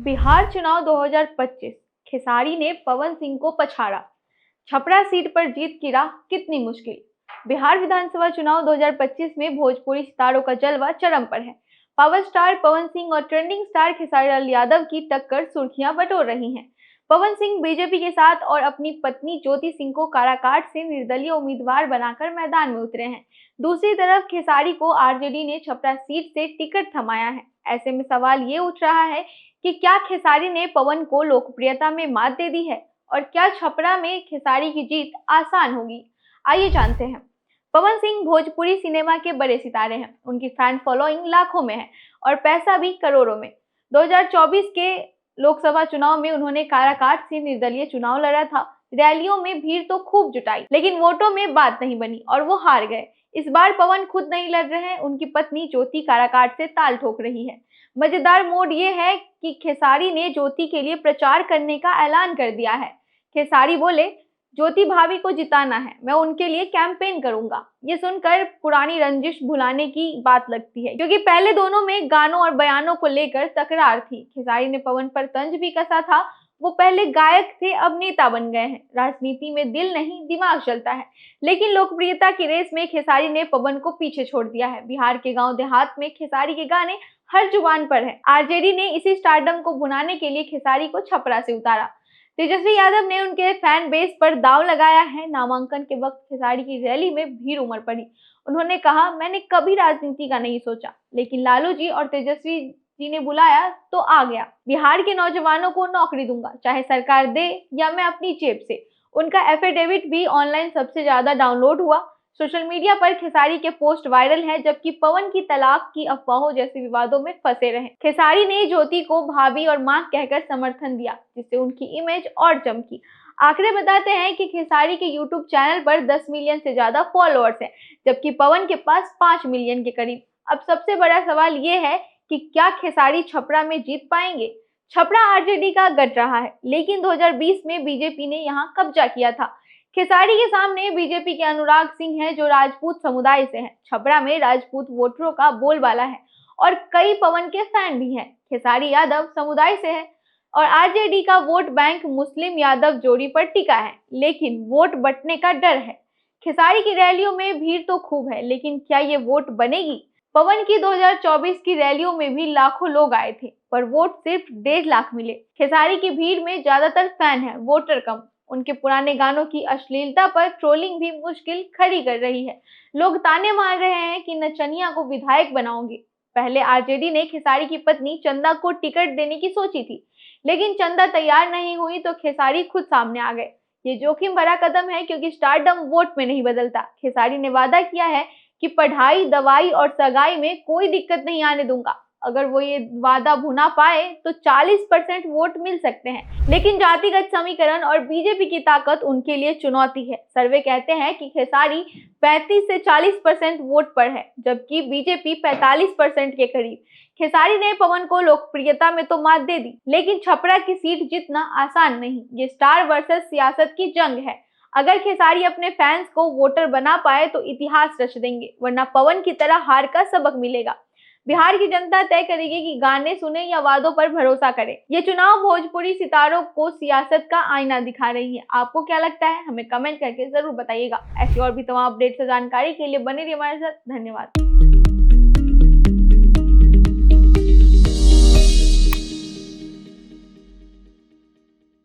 बिहार चुनाव 2025 खेसारी ने पवन सिंह को पछाड़ा। छपरा सीट पर जीत की राह कितनी मुश्किल। बिहार विधानसभा चुनाव 2025 में भोजपुरी सितारों का जलवा चरम पर है। पावर स्टार पवन सिंह और ट्रेंडिंग स्टार खेसारी लाल यादव की टक्कर सुर्खियां बटोर रही हैं। पवन सिंह बीजेपी के साथ और अपनी पत्नी ज्योति सिंह को काराकाट से निर्दलीय उम्मीदवार बनाकर मैदान में उतरे हैं। दूसरी तरफ खेसारी को आरजेडी ने छपरा सीट से टिकट थमाया है। ऐसे में सवाल ये उठ रहा है कि क्या खेसारी ने पवन को लोकप्रियता में मात दे दी है और क्या छपरा में खेसारी की जीत आसान होगी। आइए जानते हैं। पवन सिंह भोजपुरी सिनेमा के बड़े सितारे हैं। उनकी फैन फॉलोइंग लाखों में है और पैसा भी करोड़ों में। 2024 के लोकसभा चुनाव में उन्होंने काराकाट से निर्दलीय चुनाव लड़ा था। रैलियों में भीड़ तो खूब जुटाई, लेकिन वोटों में बात नहीं बनी और वो हार गए। इस बार पवन खुद नहीं लड़ रहे हैं, उनकी पत्नी ज्योति काराकाट से ताल ठोक रही है। मजेदार मोड़ ये है कि खेसारी ने ज्योति के लिए प्रचार करने का ऐलान कर दिया है। खेसारी बोले, ज्योति भाभी को जिताना है, मैं उनके लिए कैंपेन करूंगा। ये सुनकर पुरानी रंजिश भुलाने की बात लगती है, क्योंकि पहले दोनों में गानों और बयानों को लेकर तकरार थी। खेसारी ने पवन पर तंज भी कसा था। वो पहले गायक थे, अब नेता बन गए हैं। राजनीति में दिल नहीं दिमाग चलता है। लेकिन लोकप्रियता की रेस में खेसारी ने पवन को पीछे छोड़ दिया है। बिहार के गांव देहात में खेसारी के गाने हर जुबान पर है। आरजेडी ने इसी स्टारडम को भुनाने के लिए खेसारी को छपरा से उतारा। तेजस्वी यादव ने उनके फैन बेस पर दांव लगाया है। नामांकन के वक्त खेसारी की रैली में भीड़ उमड़ पड़ी। उन्होंने कहा, मैंने कभी राजनीति का नहीं सोचा, लेकिन लालू जी और तेजस्वी जी ने बुलाया तो आ गया। बिहार के नौजवानों को नौकरी दूंगा, चाहे सरकार दे या मैं अपनी जेब से। उनका एफिडेविट भी ऑनलाइन सबसे ज्यादा डाउनलोड हुआ। सोशल मीडिया पर खेसारी के पोस्ट वायरल है, जबकि पवन की तलाक की अफवाहों जैसे विवादों में फंसे रहे। खेसारी ने ज्योति को भाभी और मां कहकर समर्थन दिया, जिससे उनकी इमेज और चमकी। आंकड़े बताते हैं कि खेसारी के यूट्यूब चैनल पर 10 मिलियन से ज्यादा फॉलोअर्स हैं, जबकि पवन के पास 5 मिलियन के करीब। अब सबसे बड़ा सवाल ये है कि क्या खेसारी छपरा में जीत पाएंगे। छपरा आरजेडी का गढ़ रहा है, लेकिन 2020 में बीजेपी ने यहाँ कब्जा किया था। खेसारी के सामने बीजेपी के अनुराग सिंह हैं, जो राजपूत समुदाय से हैं। छपरा में राजपूत वोटरों का बोलबाला है और कई पवन के फैन भी हैं। खेसारी यादव समुदाय से है और आरजेडी का वोट बैंक मुस्लिम यादव जोड़ी पर टिका है, लेकिन वोट बंटने का डर है। खेसारी की रैलियों में भीड़ तो खूब है, लेकिन क्या ये वोट बनेगी। पवन की 2024 की रैलियों में भी लाखों लोग आए थे, पर वोट सिर्फ 1.5 लाख मिले। खेसारी की भीड़ में ज्यादातर फैन है, वोटर कम। उनके पुराने गानों की अश्लीलता पर ट्रोलिंग भी मुश्किल खड़ी कर रही है। लोग ताने मार रहे हैं कि नचनिया को विधायक बनाओगे। पहले आरजेडी ने खेसारी की पत्नी चंदा को टिकट देने की सोची थी, लेकिन चंदा तैयार नहीं हुई तो खेसारी खुद सामने आ गए। ये जोखिम भरा कदम है, क्योंकि स्टारडम वोट में नहीं बदलता। खेसारी ने वादा किया है कि पढ़ाई, दवाई और सगाई में कोई दिक्कत नहीं आने दूंगा। अगर वो ये वादा भुना पाए तो 40% वोट मिल सकते हैं, लेकिन जातिगत समीकरण और बीजेपी की ताकत उनके लिए चुनौती है। सर्वे कहते हैं कि खेसारी 35 से 40% वोट पर है, जबकि बीजेपी 45% के करीब। खेसारी ने पवन को लोकप्रियता में तो मात दे दी, लेकिन छपरा की सीट जीतना आसान नहीं। ये स्टार वर्सेस सियासत की जंग है। अगर खेसारी अपने फैंस को वोटर बना पाए तो इतिहास रच देंगे, वरना पवन की तरह हार का सबक मिलेगा। बिहार की जनता तय करेगी कि गाने सुने या वादों पर भरोसा करें। ये चुनाव भोजपुरी सितारों को सियासत का आईना दिखा रही है। आपको क्या लगता है, हमें कमेंट करके जरूर बताइएगा। ऐसी और भी तमाम अपडेट्स और जानकारी के लिए बने रहिए हमारे साथ। धन्यवाद।